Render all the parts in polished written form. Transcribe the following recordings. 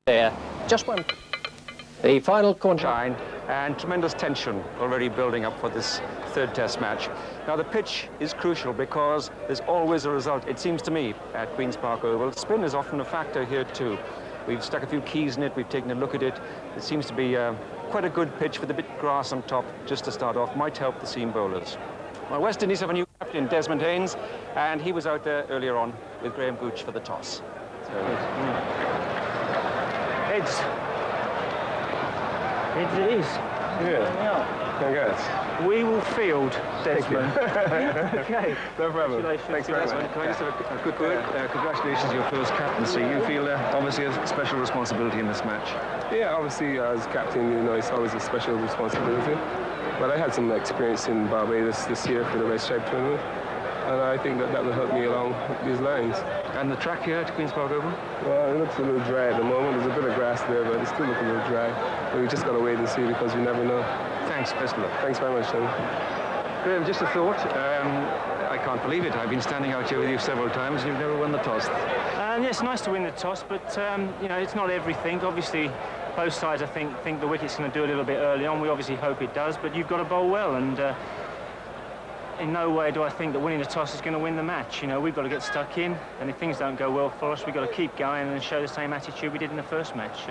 there. Just one. The final corner. Shine and tremendous tension already building up for this third test match. Now the pitch is crucial because there's always a result, it seems to me, at Queen's Park Oval. Spin is often a factor here too. We've stuck a few keys in it, we've taken a look at it. It seems to be quite a good pitch with a bit of grass on top just to start off. Might help the seam bowlers. Well, West Indies have a new captain, Desmond Haynes, and he was out there earlier on with Graham Gooch for the toss. So, Heads. Heads it is. Yeah. Congrats. We will field, Desmond. Okay. No problem. Thanks very much. Can I just have a quick word? Congratulations on your first captaincy. You feel obviously a special responsibility in this match. Yeah, obviously as captain, you know, it's always a special responsibility. But I had some experience in Barbados this year for the Red Stripe tournament, and I think that will help me along these lines. And the track here at Queen's Park Oval? Well, it looks a little dry at the moment. There's a bit of grass there, but it still looks a little dry. But we just got to wait and see because we never know. Thanks, best of luck. Thanks very much, Tony. Graham, just a thought. I can't believe it. I've been standing out here with you several times. You've never won the toss. Yeah, it's nice to win the toss, but you know, it's not everything. Obviously, both sides, I think the wicket's going to do a little bit early on. We obviously hope it does, but you've got to bowl well, and in no way do I think that winning the toss is going to win the match. You know, we've got to get stuck in, and if things don't go well for us, we've got to keep going and show the same attitude we did in the first match.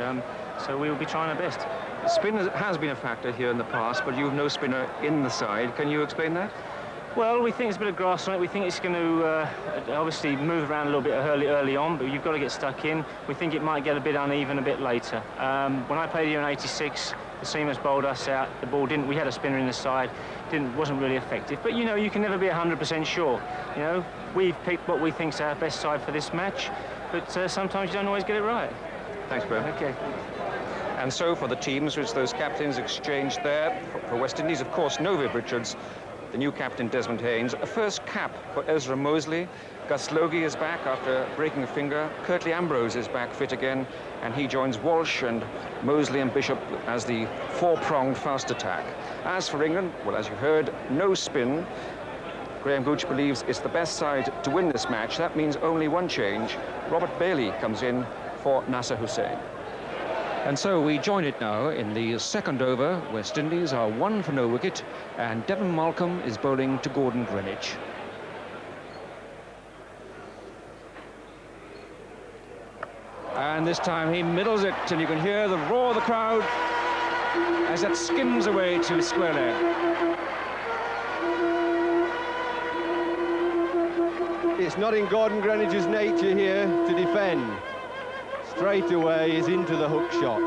So we will be trying our best. Spin has been a factor here in the past, but you've no spinner in the side. Can you explain that? Well, we think there's a bit of grass on it. We think it's going to obviously move around a little bit early on, but you've got to get stuck in. We think it might get a bit uneven a bit later. When I played here in '86, the seamers bowled us out. The ball didn't. We had a spinner in the side. Wasn't really effective. But you know, you can never be 100% sure. You know, we've picked what we think's our best side for this match, but sometimes you don't always get it right. Thanks, Graham. Okay. And so for the teams which those captains exchanged there, for West Indies, of course, no Viv Richards, the new captain Desmond Haynes, a first cap for Ezra Mosley. Gus Logie is back after breaking a finger. Curtly Ambrose is back fit again, and he joins Walsh and Mosley and Bishop as the four-pronged fast attack. As for England, well, as you heard, no spin. Graham Gooch believes it's the best side to win this match. That means only one change. Robert Bailey comes in for Nasser Hussain. And so we join it now in the second over. West Indies are 1 for no wicket, and Devon Malcolm is bowling to Gordon Greenwich. And this time he middles it, and you can hear the roar of the crowd as it skims away to square leg. It's not in Gordon Greenwich's nature here to defend. Straight away is into the hook shot.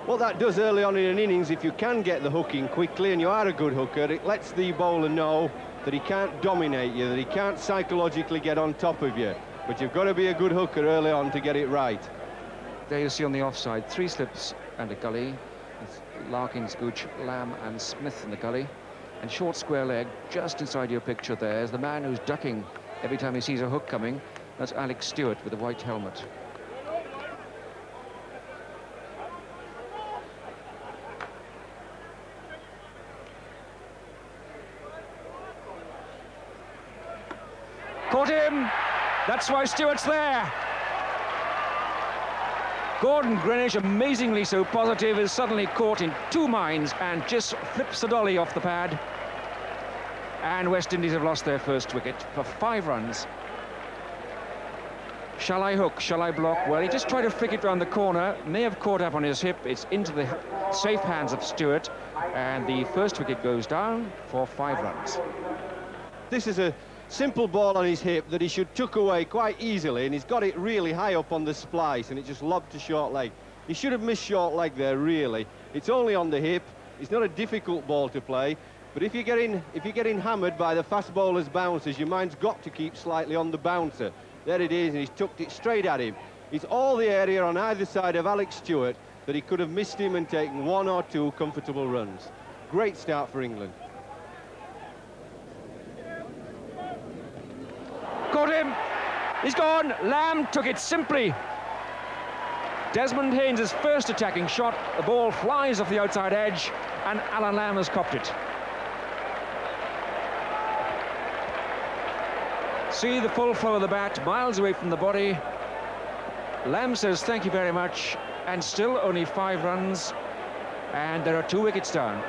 What that does early on in an innings, if you can get the hook in quickly and you are a good hooker, it lets the bowler know that he can't dominate you, that he can't psychologically get on top of you. But you've got to be a good hooker early on to get it right. There you see on the offside, 3 slips and a gully. With Larkins, Gooch, Lamb and Smith in the gully. And short square leg just inside your picture there is the man who's ducking every time he sees a hook coming. That's Alex Stewart with the white helmet. Caught him! That's why Stewart's there. Gordon Greenwich, amazingly so positive, is suddenly caught in 2 minds and just flips the dolly off the pad. And West Indies have lost their first wicket for 5 runs. Shall I hook? Shall I block? Well, he just tried to flick it round the corner, may have caught up on his hip. It's into the safe hands of Stewart, and the first wicket goes down for 5 runs. This is a simple ball on his hip that he should tuck away quite easily, and he's got it really high up on the splice, and it just lobbed to short leg. He should have missed short leg there, really. It's only on the hip. It's not a difficult ball to play, but if you're getting hammered by the fast bowler's bouncers, your mind's got to keep slightly on the bouncer. There it is, and he's tucked it straight at him. It's all the area on either side of Alex Stewart that he could have missed him and taken 1 or 2 comfortable runs. Great start for England. Caught him! He's gone! Lamb took it simply. Desmond Haynes' first attacking shot. The ball flies off the outside edge, and Alan Lamb has copped it. See the full flow of the bat, miles away from the body. Lamb says thank you very much, and still only 5 runs, and there are 2 wickets down.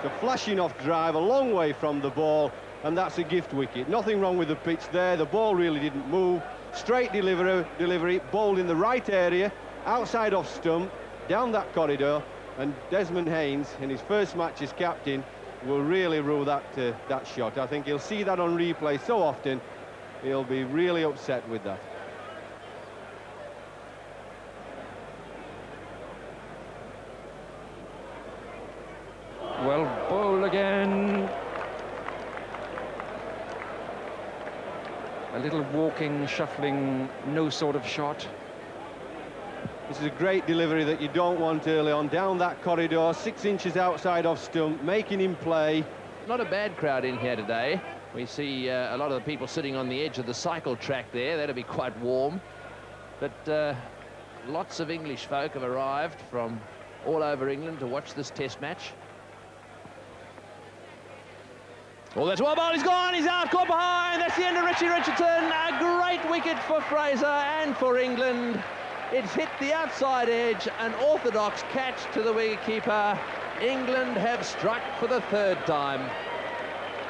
The flashing off drive a long way from the ball, and that's a gift wicket. Nothing wrong with the pitch there. The ball really didn't move. Straight delivery, bowled in the right area, outside off stump, down that corridor, and Desmond Haynes, in his first match as captain, will really rule that shot. I think he'll see that on replay so often, he'll be really upset with that. Well, bowl again. A little walking, shuffling, no sort of shot. This is a great delivery that you don't want early on. Down that corridor, 6 inches outside off stump, making him play. Not a bad crowd in here today. We see a lot of the people sitting on the edge of the cycle track there. That'll be quite warm. But lots of English folk have arrived from all over England to watch this test match. Oh, that's well bowled, he's gone, he's out, caught behind, that's the end of Richie Richardson. A great wicket for Fraser and for England. It's hit the outside edge, an orthodox catch to the wicketkeeper. England have struck for the 3rd time.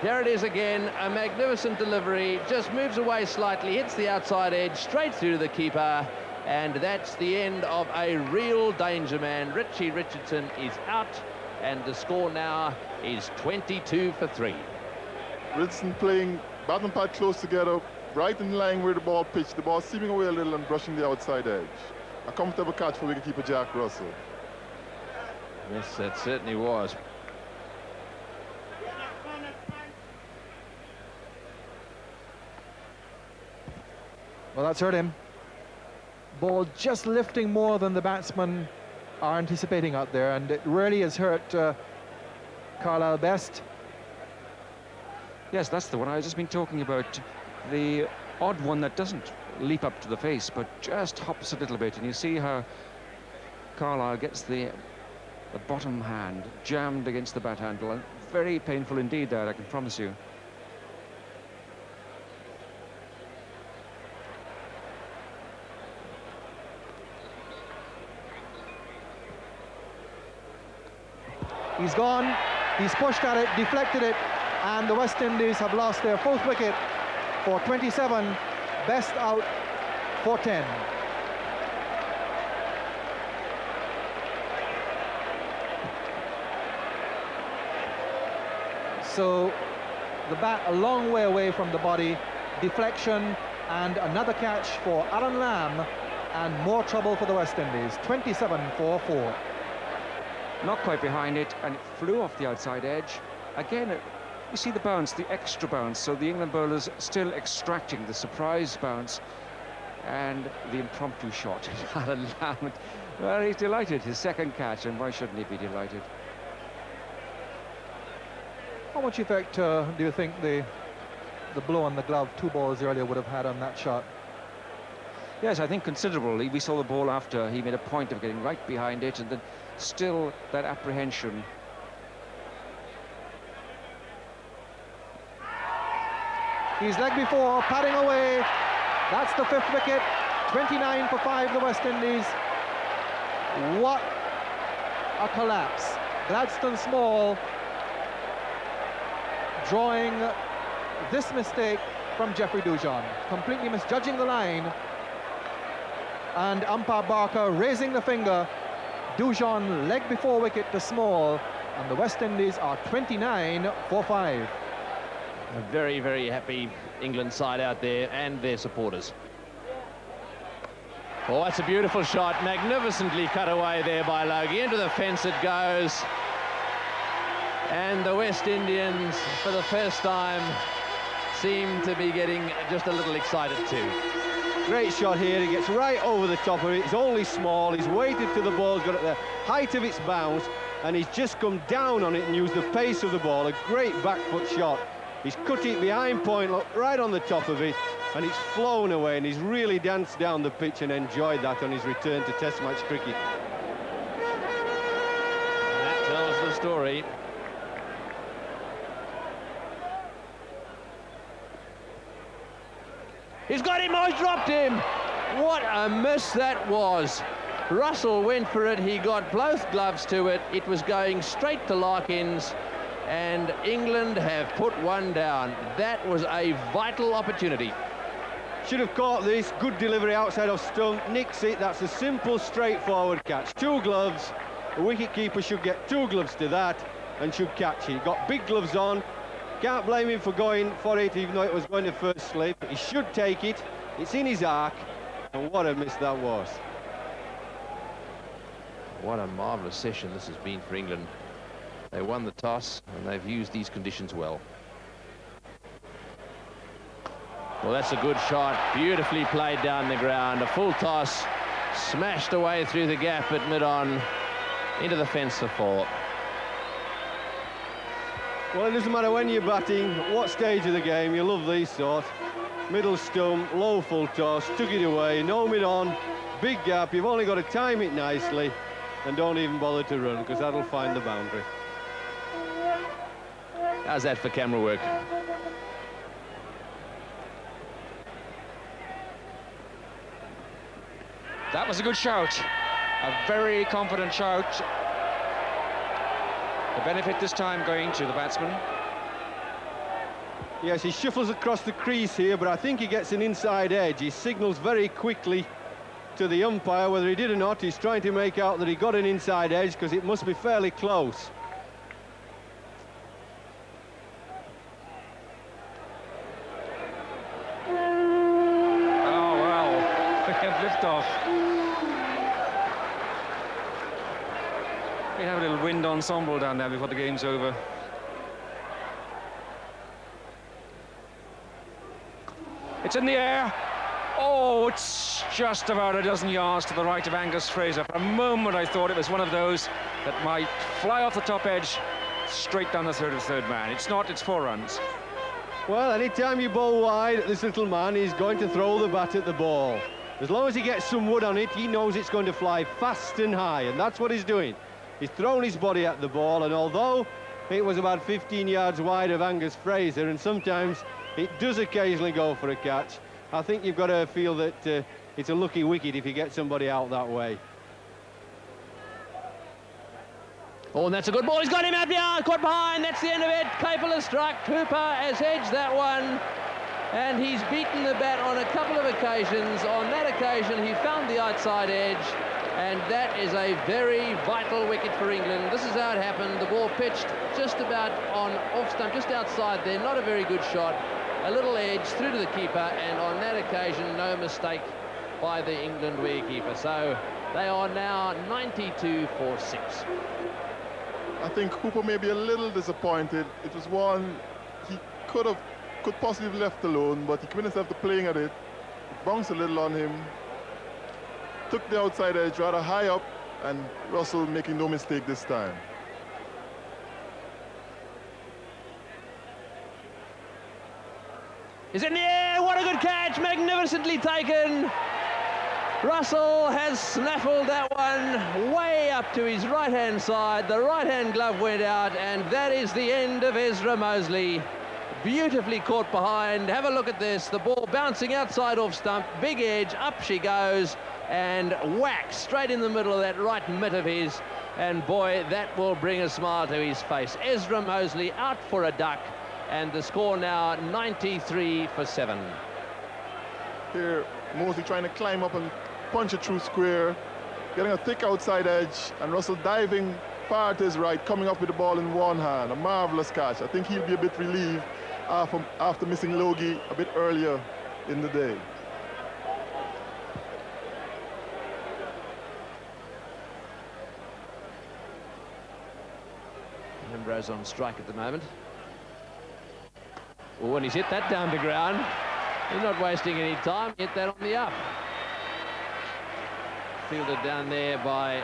Here it is again, a magnificent delivery, just moves away slightly, hits the outside edge, straight through to the keeper, and that's the end of a real danger man. Richie Richardson is out, and the score now is 22 for 3. Richardson playing bat and pad close together, right in line where the ball pitched, the ball seaming away a little and brushing the outside edge. A comfortable catch for wicketkeeper Jack Russell. Yes, that certainly was. Well, that's hurt him. Ball just lifting more than the batsmen are anticipating out there, and it really has hurt Carlisle Best. Yes, that's the one I've just been talking about. The odd one that doesn't leap up to the face, but just hops a little bit. And you see how Carlisle gets the bottom hand jammed against the bat handle. And very painful indeed there, I can promise you. He's gone, he's pushed at it, deflected it, and the West Indies have lost their 4th wicket for 27, Best out for 10. So the bat a long way away from the body, deflection, and another catch for Aaron Lamb, and more trouble for the West Indies, 27 for 4. Not quite behind it, and it flew off the outside edge. Again, you see the bounce, the extra bounce, so the England bowlers still extracting the surprise bounce and the impromptu shot. Aaron Lamb, well, he's delighted, his 2nd catch, and why shouldn't he be delighted? How much effect do you think the blow on the glove 2 balls earlier would have had on that shot? Yes, I think considerably. We saw the ball after. He made a point of getting right behind it, and then still that apprehension. He's leg before, padding away. That's the 5th wicket. 29 for 5, the West Indies. What a collapse. Gladstone Small drawing this mistake from Jeffrey Dujon, completely misjudging the line, and umpire Barker raising the finger. Dujon leg before wicket to Small, and the West Indies are 29 for 5. A very, very happy England side out there, and their supporters. Oh, that's a beautiful shot, magnificently cut away there by Logie. Into the fence it goes. And the West Indians, for the first time, seem to be getting just a little excited too. Great shot here, he gets right over the top of it. It's only Small, he's waited till the ball's got at the height of its bounce, and he's just come down on it and used the pace of the ball. A great back foot shot. He's cut it behind point, look, right on the top of it, and it's flown away, and he's really danced down the pitch and enjoyed that on his return to Test match cricket. That tells the story. He's got him, oh, he's dropped him. What a miss that was. Russell went for it, he got both gloves to it. It was going straight to Larkins, and England have put one down. That was a vital opportunity. Should have caught this. Good delivery outside of stump. Nicks it. That's a simple, straightforward catch. 2 gloves. The wicket-keeper should get 2 gloves to that and should catch it. Got big gloves on. Can't blame him for going for it, even though it was going to first slip. He should take it. It's in his arc. And what a miss that was. What a marvellous session this has been for England. They won the toss, and they've used these conditions well. Well, that's a good shot. Beautifully played down the ground. A full toss, smashed away through the gap at mid-on, into the fence for 4. Well, it doesn't matter when you're batting, what stage of the game, you love these sorts. Middle stump, low full toss, took it away, no mid-on, big gap. You've only got to time it nicely, and don't even bother to run, because that'll find the boundary. How's that for camera work? That was a good shout. A very confident shout. The benefit this time going to the batsman. Yes, he shuffles across the crease here, but I think he gets an inside edge. He signals very quickly to the umpire. Whether he did or not, he's trying to make out that he got an inside edge, because it must be fairly close. Oh, well, they have liftoff. We have a little wind ensemble down there before the game's over. It's in the air. Oh, it's just about a dozen yards to the right of Angus Fraser. For a moment, I thought it was one of those that might fly off the top edge straight down the third of third man. It's not, it's 4 runs. Well, anytime you bowl wide, this little man is going to throw the bat at the ball. As long as he gets some wood on it, he knows it's going to fly fast and high, and that's what he's doing. He's thrown his body at the ball, and although it was about 15 yards wide of Angus Fraser, and sometimes it does occasionally go for a catch, I think you've got to feel that it's a lucky wicket if you get somebody out that way. Oh, and that's a good ball. He's got him out behind, caught behind. That's the end of it. Capel has struck. Hooper has edged that one. And he's beaten the bat on a couple of occasions. On that occasion, he found the outside edge. And that is a very vital wicket for England. This is how it happened. The ball pitched just about on off stump, just outside there. Not a very good shot. A little edge through to the keeper, and on that occasion, no mistake by the England wicketkeeper. So they are now 92 for 6. I think Hooper may be a little disappointed. It was one he could possibly have left alone, but he committed himself to playing at it. It bounced a little on him. Took the outside edge rather high up, and Russell making no mistake this time. Is in the air, what a good catch, magnificently taken. Russell has snaffled that one way up to his right-hand side. The right-hand glove went out, and that is the end of Ezra Mosley. Beautifully caught behind. Have a look at this. The ball bouncing outside off stump, big edge, up she goes, and whack straight in the middle of that right mitt of his. And boy, that will bring a smile to his face. Ezra Mosley out for a duck. And the score now 93 for 7. Here, Mosley trying to climb up and punch it through square, getting a thick outside edge, and Russell diving far to his right, coming up with the ball in one hand. A marvelous catch. I think he'll be a bit relieved after missing Logie a bit earlier in the day. Hembrow's on strike at the moment. Oh, and he's hit that down the ground. He's not wasting any time. Hit that on the up. Fielded down there by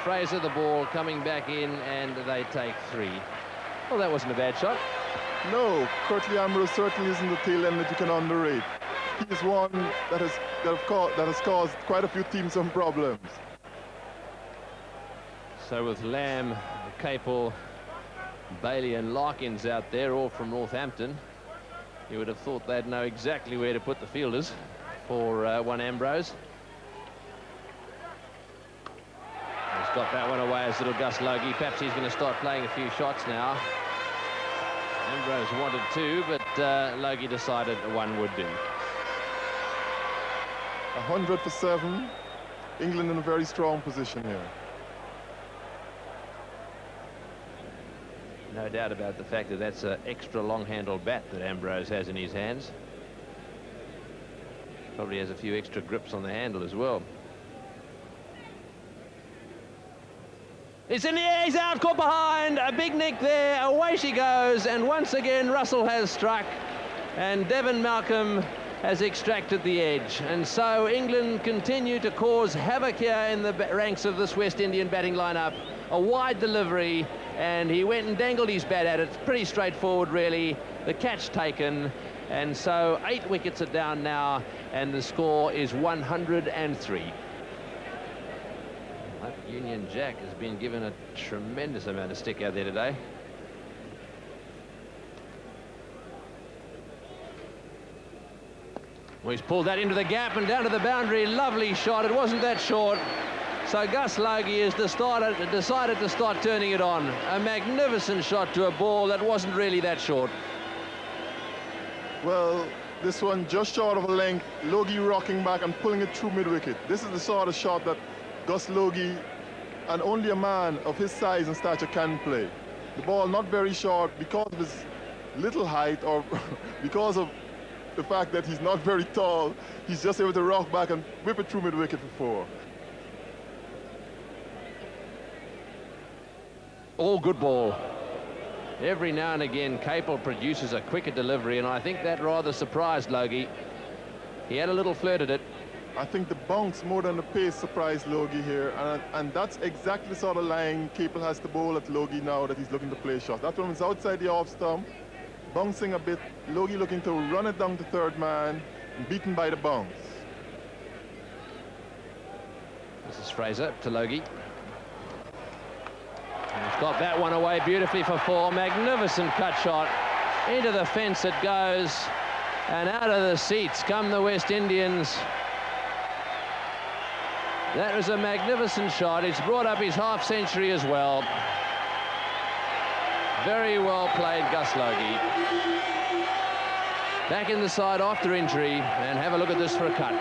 Fraser. The ball coming back in, and they take 3. Well, that wasn't a bad shot. No, Curtly Ambrose certainly isn't the tail end that you can underrate. He is one that has caused quite a few teams some problems. So with Lamb, Capel, Bailey and Larkins out there, all from Northampton. You would have thought they'd know exactly where to put the fielders for one Ambrose. He's got that one away as little Gus Logie. Perhaps he's going to start playing a few shots now. Ambrose wanted two, but Logie decided one would do. 100 for 7. England in a very strong position here. No doubt about the fact that that's an extra long-handled bat that Ambrose has in his hands. Probably has a few extra grips on the handle as well. It's in the air, he's out, caught behind, a big nick there, away she goes, and once again Russell has struck, and Devon Malcolm has extracted the edge. And so England continue to cause havoc here in the ranks of this West Indian batting lineup. A wide delivery, and he went and dangled his bat at it. Pretty straightforward, really. The catch taken, and so 8 wickets are down now, and the score is 103. Union Jack has been given a tremendous amount of stick out there today. Well, he's pulled that into the gap and down to the boundary. Lovely shot. It wasn't that short. So Gus Logie has decided to start turning it on. A magnificent shot to a ball that wasn't really that short. Well, this one just short of a length. Logie rocking back and pulling it through mid-wicket. This is the sort of shot that Gus Logie and only a man of his size and stature can play. The ball not very short because of his little height, or because of the fact that he's not very tall. He's just able to rock back and whip it through mid-wicket for 4. All good ball. Every now and again, Capel produces a quicker delivery, and I think that rather surprised Logie. He had a little flirt at it. I think the bounce more than the pace surprised Logie here, and that's exactly the sort of line Capel has to bowl at Logie now that he's looking to play shots. That one was outside the off stump, bouncing a bit. Logie looking to run it down to third man, and beaten by the bounce. This is Fraser to Logie. And he's got that one away beautifully for 4. Magnificent cut shot. Into the fence it goes, and out of the seats come the West Indians. That was a magnificent shot. It's brought up his half century as well. Very well played, Gus Logie. Back in the side after injury, and have a look at this for a cut.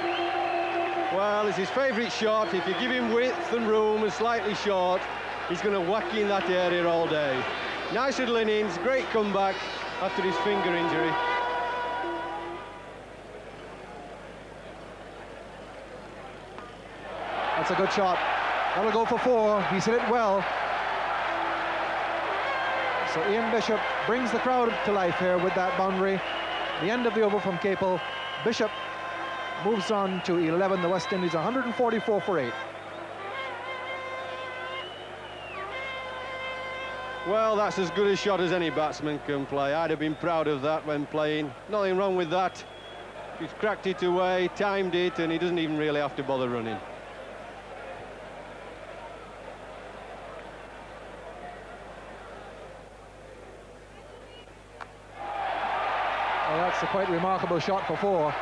Well, it's his favourite shot. If you give him width and room and slightly short, he's going to whack in that area all day. Nice little innings, great comeback after his finger injury. That's a good shot. That'll go for 4. He's hit it well. So Ian Bishop brings the crowd to life here with that boundary. The end of the over from Capel. Bishop moves on to 11. The West Indies 144 for 8. Well, that's as good a shot as any batsman can play. I'd have been proud of that when playing. Nothing wrong with that. He's cracked it away, timed it, and he doesn't even really have to bother running. Well, that's a quite remarkable shot for 4.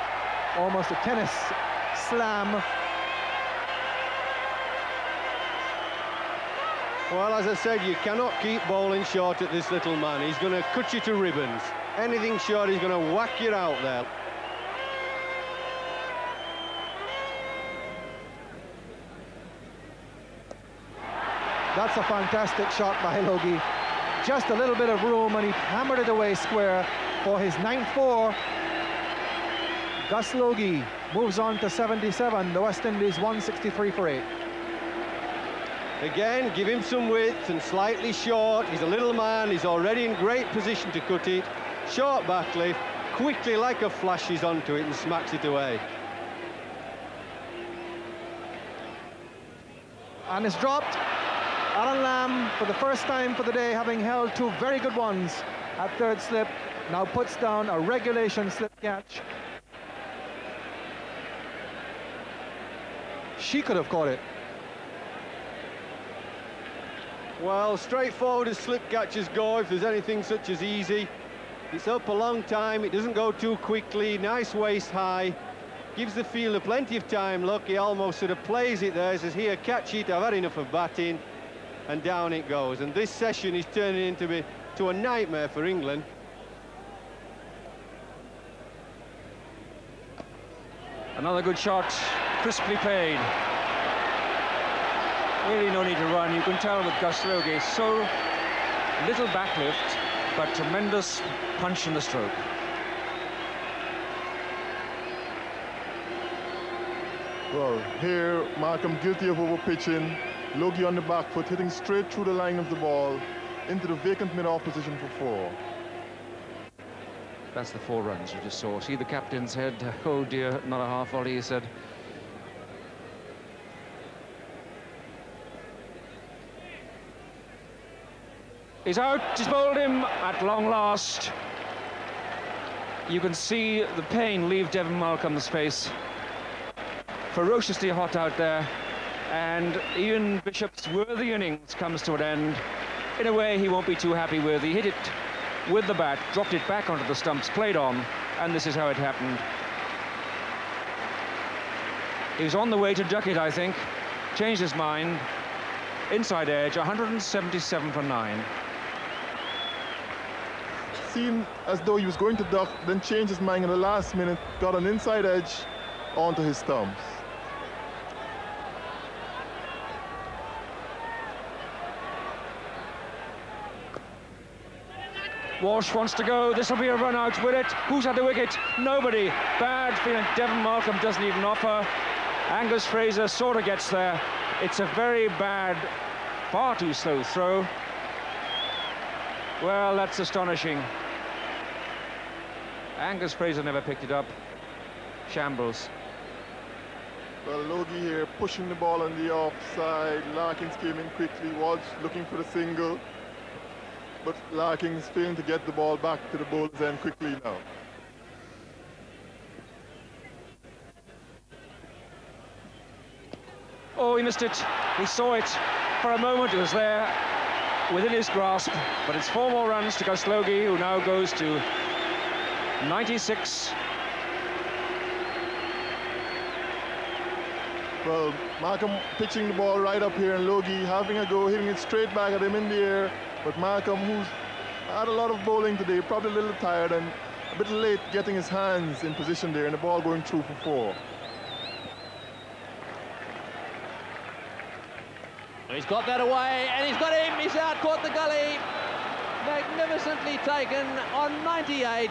Almost a tennis slam. Well, as I said, you cannot keep bowling short at this little man. He's going to cut you to ribbons. Anything short, he's going to whack you out there. That's a fantastic shot by Logie. Just a little bit of room, and he hammered it away square for his 9th 4. Gus Logie moves on to 77. The West Indies 163 for 8. Again, give him some width and slightly short. He's a little man. He's already in great position to cut it. Short backlift. Quickly, like a flash, he's onto it and smacks it away. And it's dropped. Aaron Lamb, for the first time for the day, having held 2 very good ones at third slip, now puts down a regulation slip catch. She could have caught it. Well, straightforward as slip catches go, if there's anything such as easy. It's up a long time, it doesn't go too quickly, nice waist high. Gives the fielder plenty of time. Look, he almost sort of plays it there, says, here, catch it, I've had enough of batting. And down it goes. And this session is turning into a nightmare for England. Another good shot, crisply played. Really no need to run. You can tell with Gus Logie, so little backlift, but tremendous punch in the stroke. Well, here Markham guilty of overpitching. Logie on the back foot, hitting straight through the line of the ball into the vacant mid-off position for 4. That's the 4 runs you just saw. See the captain's head. Oh dear, not a half volley, he said. He's out, he's bowled him at long last. You can see the pain leave Devon Malcolm's face. Ferociously hot out there. And Ian Bishop's worthy innings comes to an end. In a way, he won't be too happy with. He hit it with the bat, dropped it back onto the stumps, played on, and this is how it happened. He was on the way to duck it, I think. Changed his mind. Inside edge, 177 for 9. Seemed as though he was going to duck, then changed his mind in the last minute, got an inside edge onto his stumps. Walsh wants to go. This will be a run out with it. Who's at the wicket? Nobody. Bad feeling. Devon Malcolm doesn't even offer. Angus Fraser sort of gets there. It's a very bad, far too slow throw. Well, that's astonishing. Angus Fraser never picked it up. Shambles. Well, Logie here pushing the ball on the offside. Larkins came in quickly, was looking for the single. But Larkins failing to get the ball back to the bowler's end quickly now. Oh, he missed it. He saw it. For a moment it was there within his grasp. But it's 4 more runs to Gus Logie, who now goes to 96. Well, Markham pitching the ball right up here, and Logie having a go, hitting it straight back at him in the air. But Markham, who's had a lot of bowling today, probably a little tired and a bit late getting his hands in position there, and the ball going through for 4. He's got that away, and he's got him. He's out, caught the gully. Magnificently taken on 98.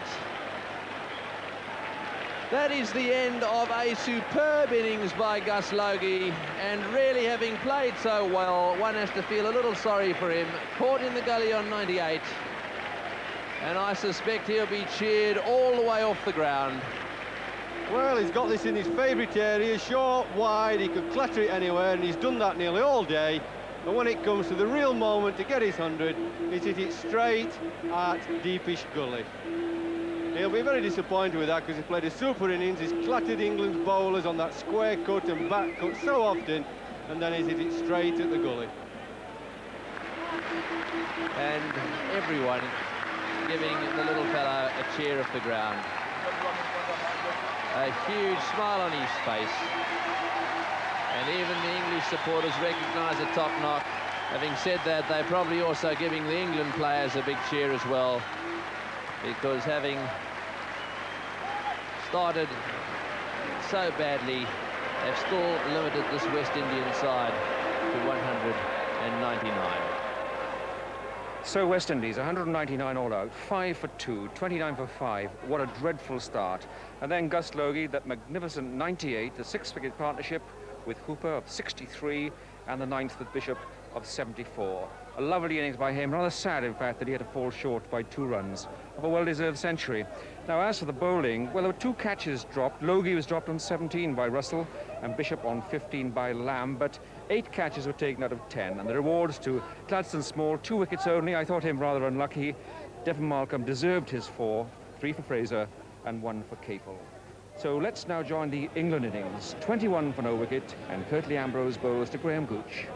That is the end of a superb innings by Gus Logie, and really, having played so well, one has to feel a little sorry for him. Caught in the gully on 98, and I suspect he'll be cheered all the way off the ground. Well, he's got this in his favourite area, short, wide, he could clatter it anywhere, and he's done that nearly all day. And when it comes to the real moment to get his 100, he's hit it straight at deepish gully. He'll be very disappointed with that, because he played a super innings. He's clattered England's bowlers on that square cut and back cut so often, and then he's hit it straight at the gully. And everyone giving the little fellow a cheer off the ground. A huge smile on his face. And even the English supporters recognise a top knock. Having said that, they're probably also giving the England players a big cheer as well, because having started so badly, they've still limited this West Indian side to 199. So West Indies, 199 all out, 5 for 2, 29 for 5. What a dreadful start. And then Gus Logie, that magnificent 98, the 6-wicket partnership with Hooper of 63, and the 9th with Bishop of 74. A lovely innings by him. Rather sad, in fact, that he had to fall short by 2 runs of a well-deserved century. Now, as for the bowling, well, there were 2 catches dropped. Logie was dropped on 17 by Russell and Bishop on 15 by Lamb, but 8 catches were taken out of 10, and the rewards to Gladstone Small, 2 wickets only. I thought him rather unlucky. Devon Malcolm deserved his 4, 3 for Fraser and 1 for Capel. So let's now join the England innings. 21 for no wicket, and Curtly Ambrose bowls to Graham Gooch.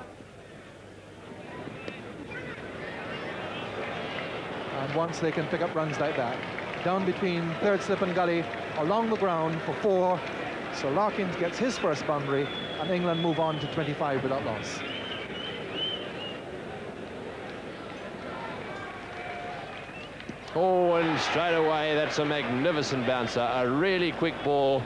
once they can pick up runs like that. Down between third slip and gully, along the ground for 4. So Larkins gets his first boundary, and England move on to 25 without loss. Oh, and straight away, that's a magnificent bouncer. A really quick ball.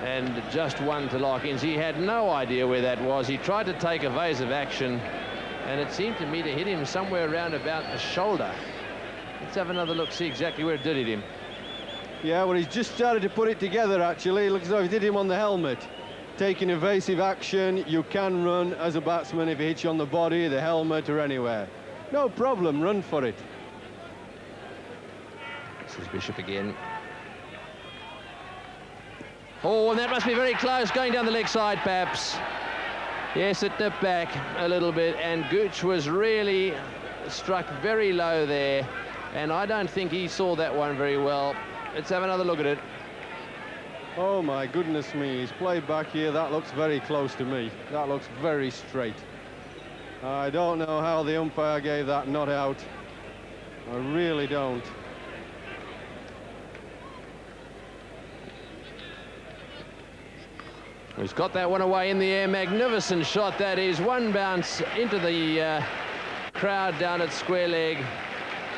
And just one to Larkins. He had no idea where that was. He tried to take evasive action, and it seemed to me to hit him somewhere around about the shoulder. Let's have another look, see exactly where it did hit him. Yeah, well, he's just started to put it together, actually. It looks as though he did him on the helmet. Taking evasive action, you can run as a batsman if he hits you on the body, the helmet, or anywhere. No problem, run for it. This is Bishop again. Oh, and that must be very close, going down the leg side, perhaps. Yes, it nipped back a little bit, and Gooch was really struck very low there, and I don't think he saw that one very well. Let's have another look at it. Oh, my goodness me, he's played back here. That looks very close to me. That looks very straight. I don't know how the umpire gave that not out. I really don't. He's got that one away in the air. Magnificent shot that is. One bounce into the crowd down at square leg.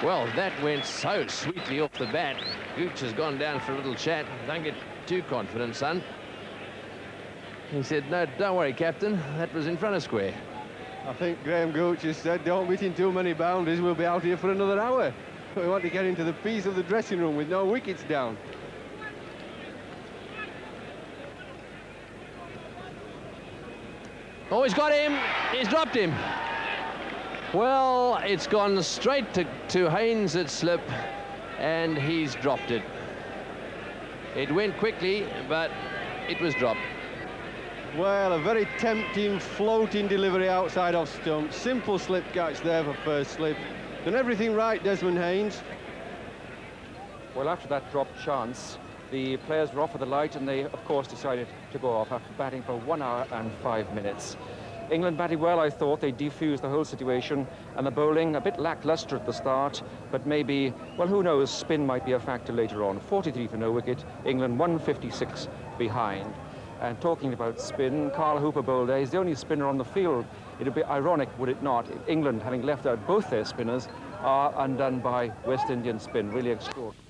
Well, that went so sweetly off the bat. Gooch has gone down for a little chat. Don't get too confident, son. He said, no, don't worry, Captain. That was in front of square. I think Graham Gooch has said, don't beat in too many boundaries. We'll be out here for another hour. We want to get into the peace of the dressing room with no wickets down. Oh, he's got him. He's dropped him. Well, it's gone straight to Haynes at slip, and he's dropped it. It went quickly, but it was dropped. Well, a very tempting floating delivery outside off stump. Simple slip catch there for first slip. Done everything right, Desmond Haynes. Well, after that dropped chance, the players were off with the light, and they, of course, decided to go off after batting for 1 hour and 5 minutes. England batted well, I thought. They defused the whole situation, and the bowling a bit lacklustre at the start, but maybe, well, who knows, spin might be a factor later on. 43 for no wicket, England 156 behind. And talking about spin, Carl Hooper bowled there. He's the only spinner on the field. It would be ironic, would it not, if England, having left out both their spinners, are undone by West Indian spin. Really extraordinary.